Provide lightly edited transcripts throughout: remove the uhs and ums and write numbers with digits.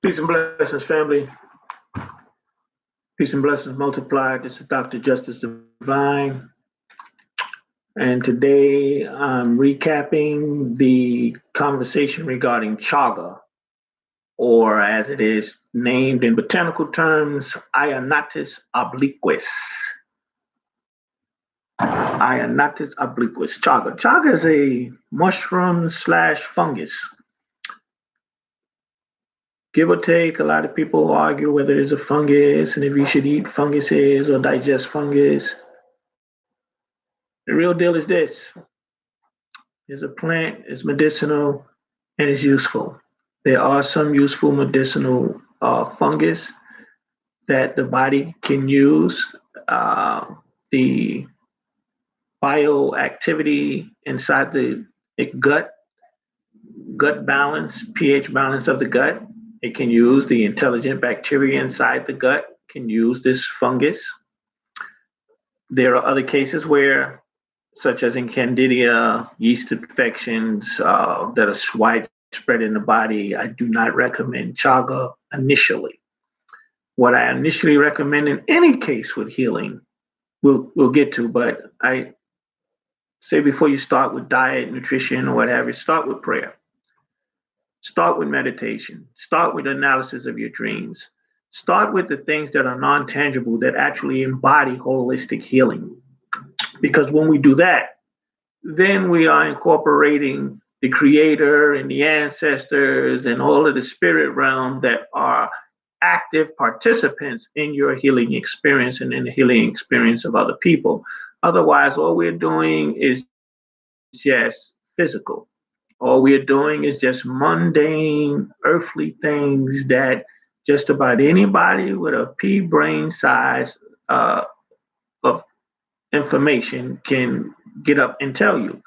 Peace and blessings, family. Peace and blessings multiplied. This is Dr. Justice Divine. And today I'm recapping the conversation regarding Chaga, or as it is named in botanical terms, Ionotus obliquus. Ionotus obliquus, Chaga. Chaga is a mushroom slash fungus. Give or take, a lot of people argue whether it's a fungus and if you should eat funguses or digest fungus. The real deal is this. It's a plant, it's medicinal, and it's useful. There are some useful medicinal fungus that the body can use. The bioactivity inside the gut balance, pH balance of the gut. It can use the intelligent bacteria inside the gut, can use this fungus. There are other cases where, such as in candida, yeast infections that are widespread in the body, I do not recommend chaga initially. What I initially recommend in any case with healing, we'll get to, but I say before you start with diet, nutrition, or whatever, start with prayer. Start with meditation. Start with analysis of your dreams. Start with the things that are non-tangible that actually embody holistic healing. Because when we do that, then we are incorporating the creator and the ancestors and all of the spirit realm that are active participants in your healing experience and in the healing experience of other people. Otherwise, all we're doing is just physical. All we're doing is just mundane, earthly things that just about anybody with a pea brain size of information can get up and tell you.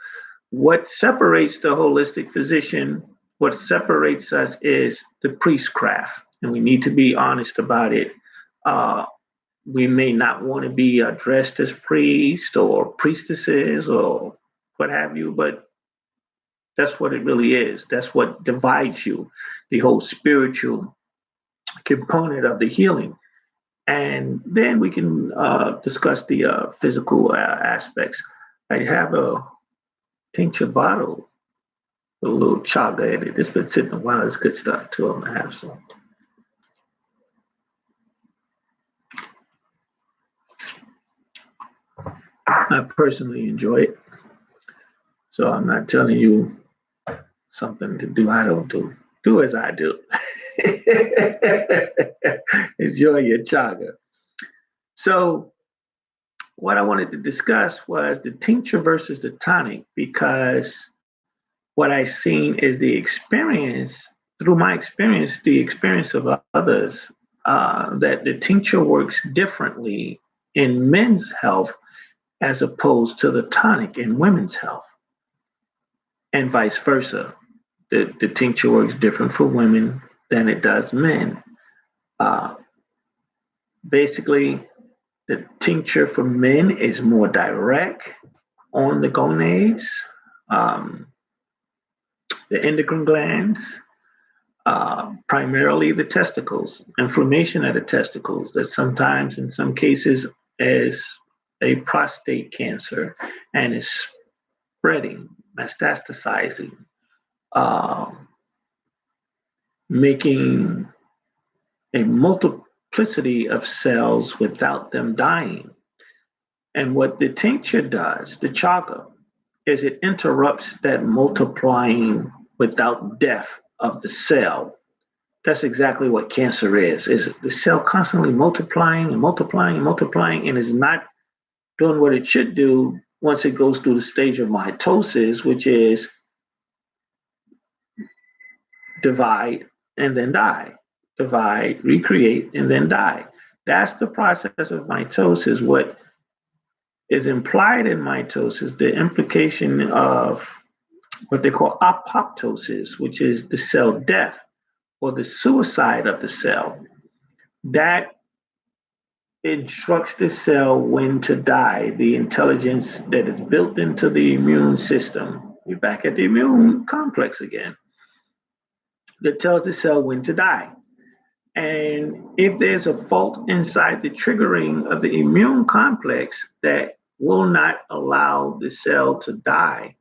What separates the holistic physician, what separates us is the priestcraft, and we need to be honest about it. We may not want to be addressed as priests or priestesses or what have you, but that's what it really is. That's what divides you, the whole spiritual component of the healing. And then we can discuss the physical aspects. I have a tincture bottle with a little chaga in it. It's been sitting a while. It's good stuff too. I'm gonna have some. I personally enjoy it. So I'm not telling you something to do I don't do. Do as I do. Enjoy your chaga. So what I wanted to discuss was the tincture versus the tonic, because what I've seen is the experience, through my experience, the experience of others, that the tincture works differently in men's health as opposed to the tonic in women's health, and vice versa. The tincture works different for women than it does men. Basically, the tincture for men is more direct on the gonads, the endocrine glands, primarily the testicles, inflammation of the testicles that sometimes, in some cases, is a prostate cancer and is spreading, metastasizing, making a multiplicity of cells without them dying. And what the tincture does, the chaga, is it interrupts that multiplying without death of the cell. That's exactly what cancer is the cell constantly multiplying and multiplying and multiplying and is not doing what it should do once it goes through the stage of mitosis, which is divide and then die, divide, recreate, and then die. That's the process of mitosis. What is implied in mitosis, the implication of what they call apoptosis, which is the cell death or the suicide of the cell, that instructs the cell when to die, the intelligence that is built into the immune system. We're back at the immune complex again, that tells the cell when to die. And if there's a fault inside the triggering of the immune complex that will not allow the cell to die,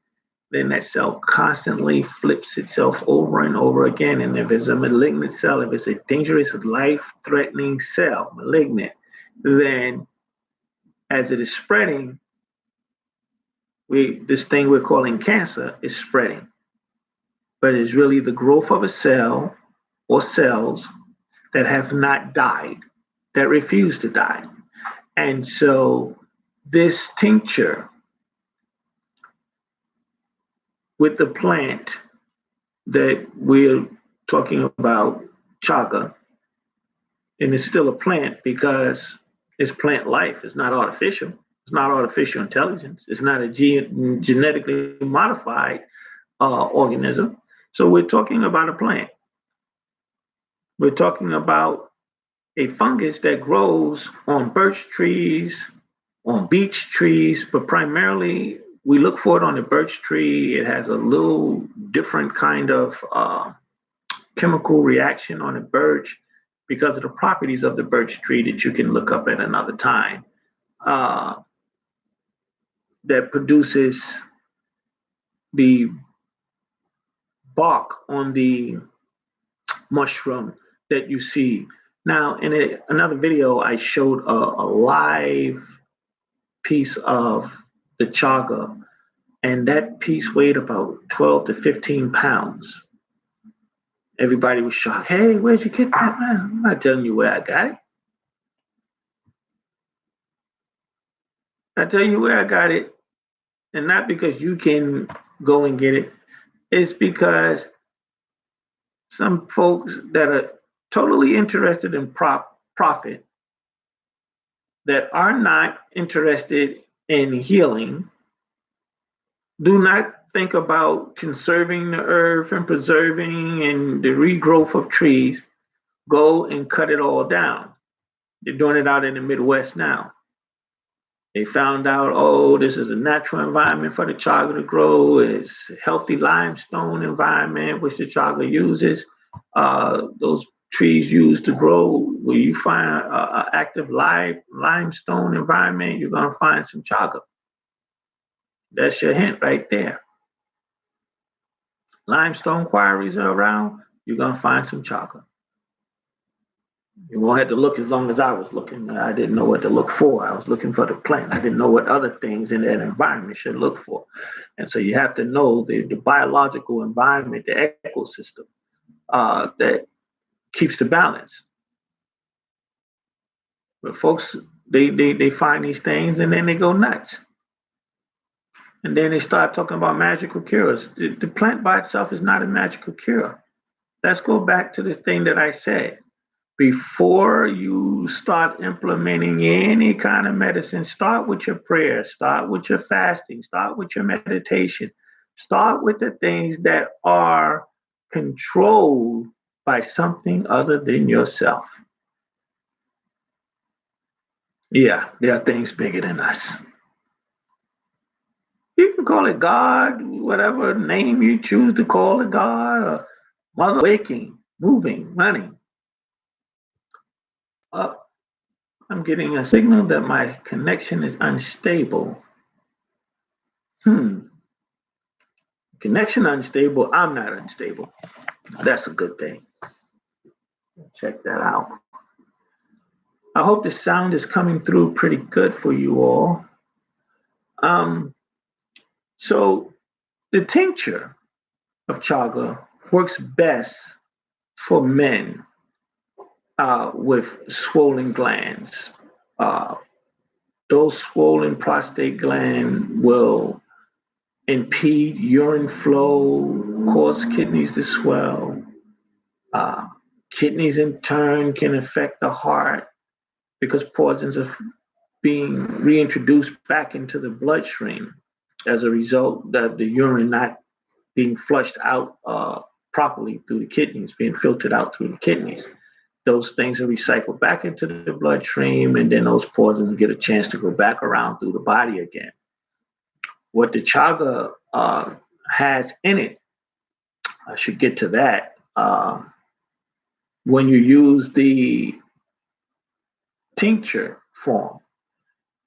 then that cell constantly flips itself over and over again. And if it's a malignant cell, if it's a dangerous, life-threatening cell, malignant, then as it is spreading, this thing we're calling cancer is spreading. But it's really the growth of a cell or cells that have not died, that refuse to die. And so this tincture with the plant that we're talking about, chaga, and it's still a plant because it's plant life. It's not artificial. It's not artificial intelligence. It's not a genetically modified organism. So we're talking about a plant. We're talking about a fungus that grows on birch trees, on beech trees, but primarily we look for it on the birch tree. It has a little different kind of chemical reaction on the birch because of the properties of the birch tree that you can look up at another time, that produces the bark on the mushroom that you see. Now, in another video, I showed a live piece of the chaga, and that piece weighed about 12 to 15 pounds. Everybody was shocked. Hey, where'd you get that, man? I'm not telling you where I got it. I tell you where I got it, and not because you can go and get it. It's because some folks that are totally interested in profit, that are not interested in healing, do not think about conserving the earth and preserving and the regrowth of trees, go and cut it all down. They're doing it out in the Midwest now. They found out, oh, this is a natural environment for the chaga to grow. It's a healthy limestone environment, which the chaga uses. Those trees used to grow, where you find an active limestone environment, you're going to find some chaga. That's your hint right there. Limestone quarries are around, you're going to find some chaga. You won't have to look as long as I was looking. I didn't know what to look for. I was looking for the plant. I didn't know what other things in that environment should look for. And so you have to know the biological environment, the ecosystem that keeps the balance. But folks, they find these things and then they go nuts. And then they start talking about magical cures. The plant by itself is not a magical cure. Let's go back to the thing that I said. Before you start implementing any kind of medicine, start with your prayer, start with your fasting, start with your meditation, start with the things that are controlled by something other than yourself. Yeah, there are things bigger than us. You can call it God, whatever name you choose to call it, God, or Mother waking, moving, running. I'm getting a signal that my connection is unstable. Connection unstable. I'm not unstable. That's a good thing. Check that out. I hope the sound is coming through pretty good for you all. So the tincture of chaga works best for men with swollen glands. Those swollen prostate glands will impede urine flow, cause kidneys to swell. Kidneys in turn can affect the heart because poisons are being reintroduced back into the bloodstream as a result of the urine not being flushed out properly through the kidneys, being filtered out through the kidneys. Those things are recycled back into the bloodstream, and then those poisons get a chance to go back around through the body again. What the chaga has in it, I should get to that. when you use the tincture form,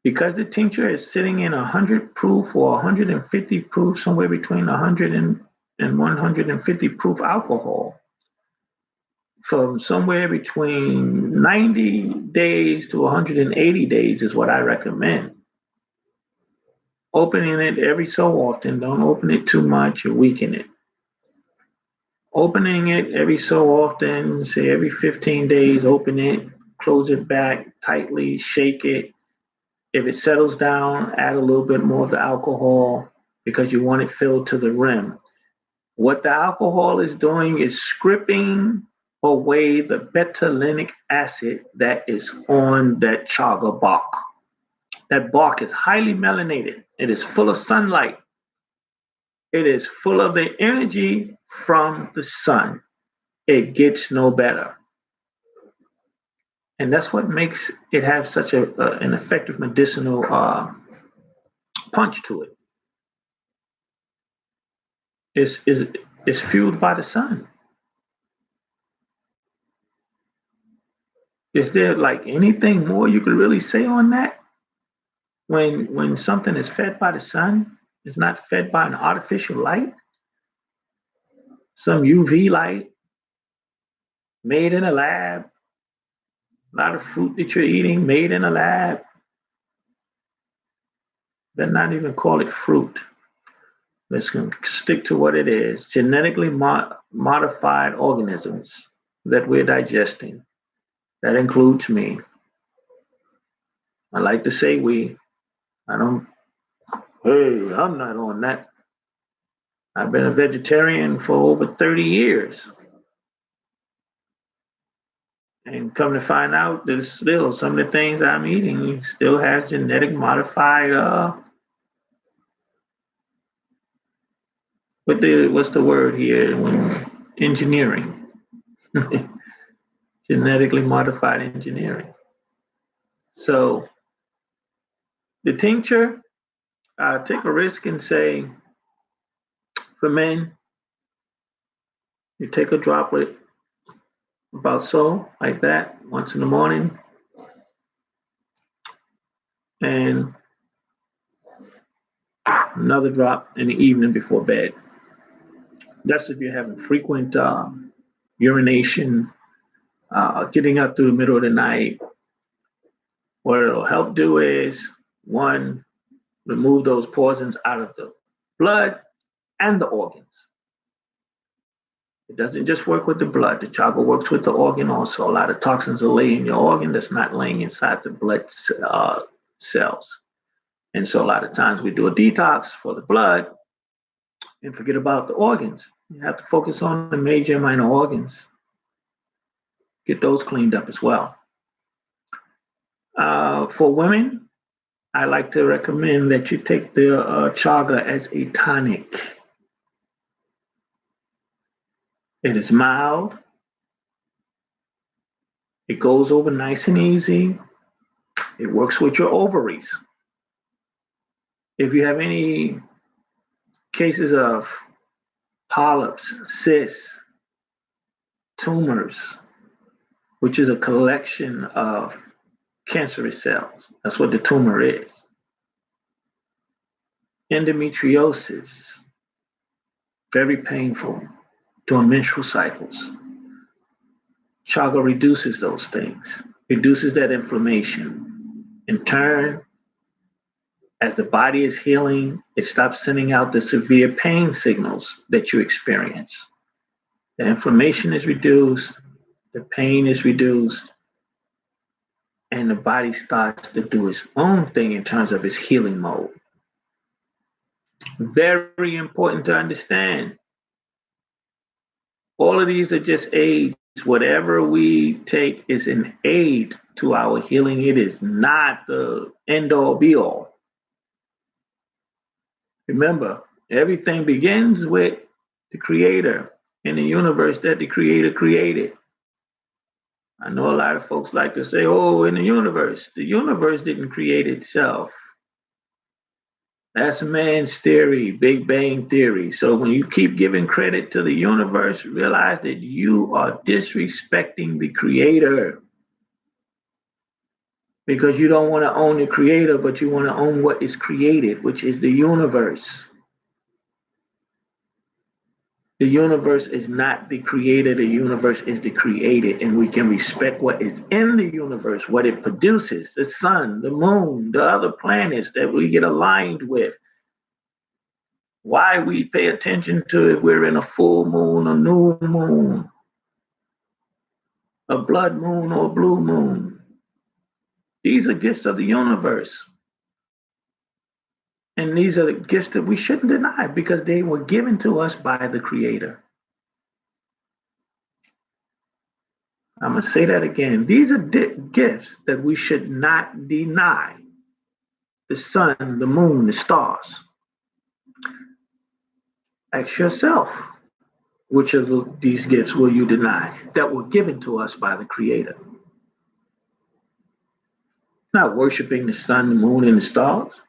because the tincture is sitting in 100 proof or 150 proof, somewhere between 100 and 150 proof alcohol, from somewhere between 90 days to 180 days is what I recommend. Opening it every so often, don't open it too much or weaken it. Opening it every so often, say every 15 days, open it, close it back tightly, shake it. If it settles down, add a little bit more of the alcohol because you want it filled to the rim. What the alcohol is doing is stripping away the betulinic acid that is on that chaga bark. That bark is highly melanated. It is full of sunlight. It is full of the energy from the sun. It gets no better. And that's what makes it have such an effective medicinal punch to it. It's fueled by the sun. Is there like anything more you could really say on that? When something is fed by the sun, it's not fed by an artificial light, some UV light made in a lab, a lot of fruit that you're eating made in a lab. Let's not even call it fruit. Let's stick to what it is: genetically modified organisms that we're digesting. That includes me. I like to say we. I don't. Hey, I'm not on that. I've been a vegetarian for over 30 years. And come to find out that still some of the things I'm eating still has genetic modified what's the word here when engineering. Genetically modified engineering. So the tincture, take a risk and say for men, you take a droplet about so, like that, once in the morning, and another drop in the evening before bed. That's if you're having frequent urination, getting up through the middle of the night. What it'll help do is one, remove those poisons out of the blood and the organs. It doesn't just work with the blood. The chaga works with the organ also. A lot of toxins are laying in your organ that's not laying inside the blood cells. And so a lot of times we do a detox for the blood and forget about the organs. You have to focus on the major and minor organs. Get those cleaned up as well. For women, I like to recommend that you take the chaga as a tonic. It is mild. It goes over nice and easy. It works with your ovaries. If you have any cases of polyps, cysts, tumors, which is a collection of cancerous cells, that's what the tumor is. Endometriosis, very painful during menstrual cycles. Chaga reduces those things, reduces that inflammation. In turn, as the body is healing, it stops sending out the severe pain signals that you experience. The inflammation is reduced, the pain is reduced, and the body starts to do its own thing in terms of its healing mode. Very important to understand. All of these are just aids. Whatever we take is an aid to our healing. It is not the end all be all. Remember, everything begins with the creator and the universe that the creator created. I know a lot of folks like to say, oh, in the universe didn't create itself. That's man's theory, Big Bang theory. So when you keep giving credit to the universe, realize that you are disrespecting the creator because you don't want to own the creator, but you want to own what is created, which is the universe. The universe is not the creator, the universe is the created, and we can respect what is in the universe, what it produces, the sun, the moon, the other planets that we get aligned with. Why we pay attention to if we're in a full moon, a new moon, a blood moon, or a blue moon. These are gifts of the universe. And these are the gifts that we shouldn't deny because they were given to us by the Creator. I'm going to say that again. These are gifts that we should not deny. The sun, the moon, the stars. Ask yourself, which of these gifts will you deny that were given to us by the Creator? Not worshiping the sun, the moon, and the stars.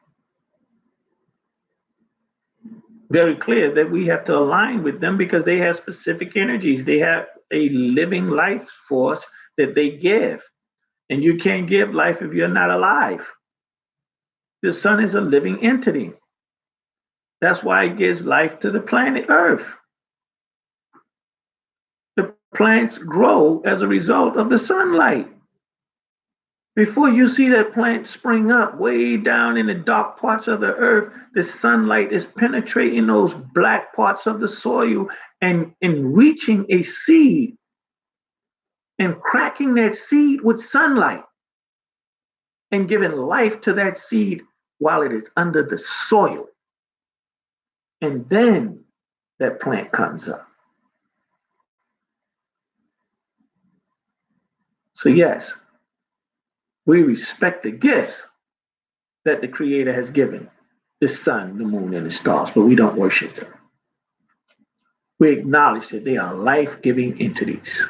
Very clear that we have to align with them because they have specific energies. They have a living life force that they give. And you can't give life if you're not alive. The sun is a living entity. That's why it gives life to the planet Earth. The plants grow as a result of the sunlight. Before you see that plant spring up way down in the dark parts of the earth, the sunlight is penetrating those black parts of the soil and reaching a seed and cracking that seed with sunlight and giving life to that seed while it is under the soil. And then that plant comes up. So, yes, we respect the gifts that the Creator has given the sun, the moon, and the stars, but we don't worship them. We acknowledge that they are life giving entities.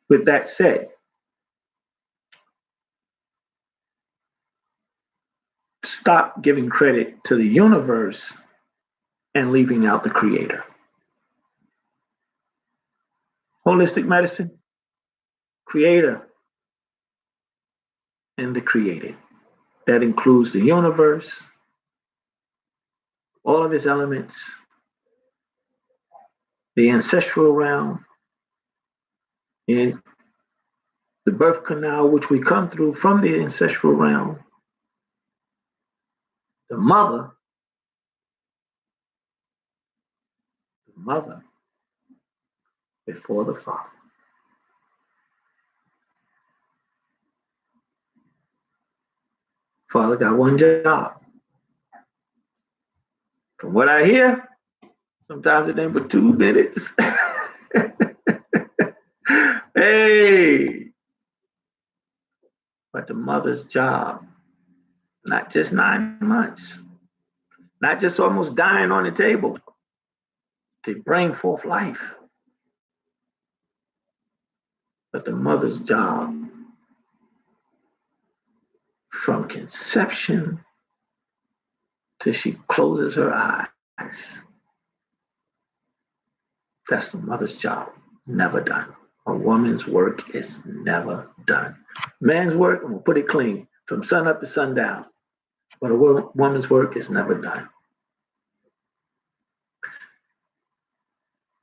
With that said, stop giving credit to the universe and leaving out the Creator. Holistic medicine, Creator, and the created. That includes the universe, all of its elements, the ancestral realm, and the birth canal, which we come through from the ancestral realm, the mother, before the father. Father got one job. From what I hear, sometimes it ain't but 2 minutes. Hey, but the mother's job, not just 9 months, not just almost dying on the table, to bring forth life, but the mother's job from conception till she closes her eyes. That's the mother's job, never done. A woman's work is never done. Man's work, I'm gonna put it clean, from sun up to sundown. But a woman's work is never done.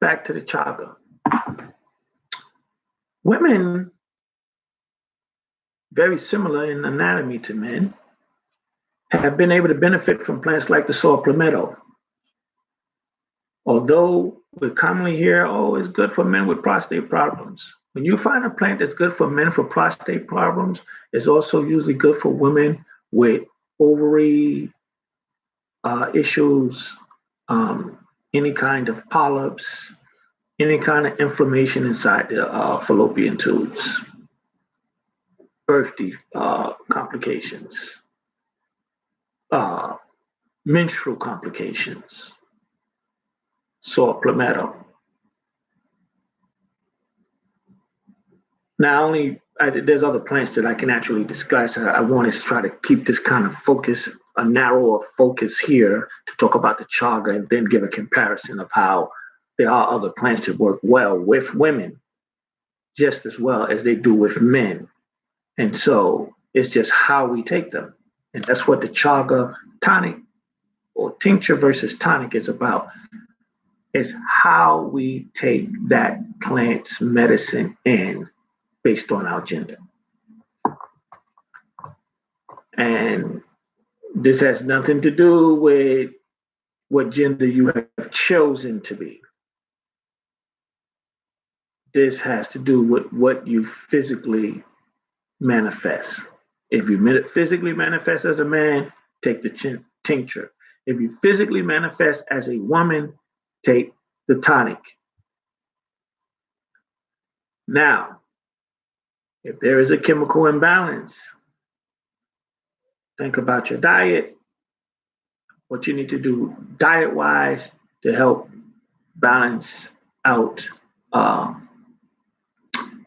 Back to the Chaga. Women, very similar in anatomy to men, have been able to benefit from plants like the saw palmetto. Although we commonly hear, oh, it's good for men with prostate problems. When you find a plant that's good for men for prostate problems, it's also usually good for women with ovary issues, any kind of polyps, any kind of inflammation inside the fallopian tubes, birth complications, menstrual complications. Saw palmetto. Not only there's other plants that I can actually discuss. I want to try to keep this kind of focus, a narrower focus here to talk about the chaga and then give a comparison of how there are other plants that work well with women just as well as they do with men. And so it's just how we take them. And that's what the chaga tonic or tincture versus tonic is about. It's how we take that plant's medicine in based on our gender. And this has nothing to do with what gender you have chosen to be. This has to do with what you physically manifest. If you physically manifest as a man, take the tincture. If you physically manifest as a woman, take the tonic. Now, if there is a chemical imbalance, think about your diet, what you need to do diet wise to help balance out hormonal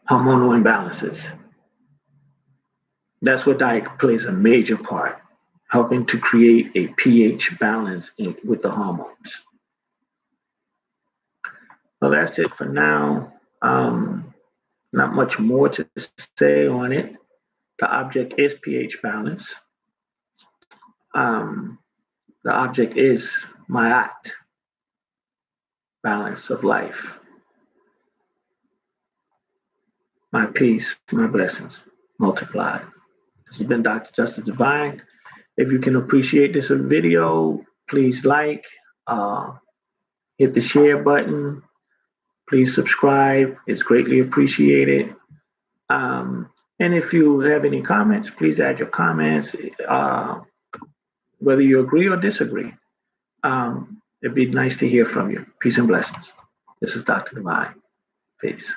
imbalances. That's what diet plays a major part, helping to create a pH balance with the hormones. Well, that's it for now. Not much more to say on it. The object is pH balance. The object is my balance of life. My peace, my blessings multiplied. This has been Dr. Justice Divine. If you can appreciate this video, please like, hit the share button. Please subscribe. It's greatly appreciated. And if you have any comments, please add your comments, whether you agree or disagree. It'd be nice to hear from you. Peace and blessings. This is Dr. Divine. Peace.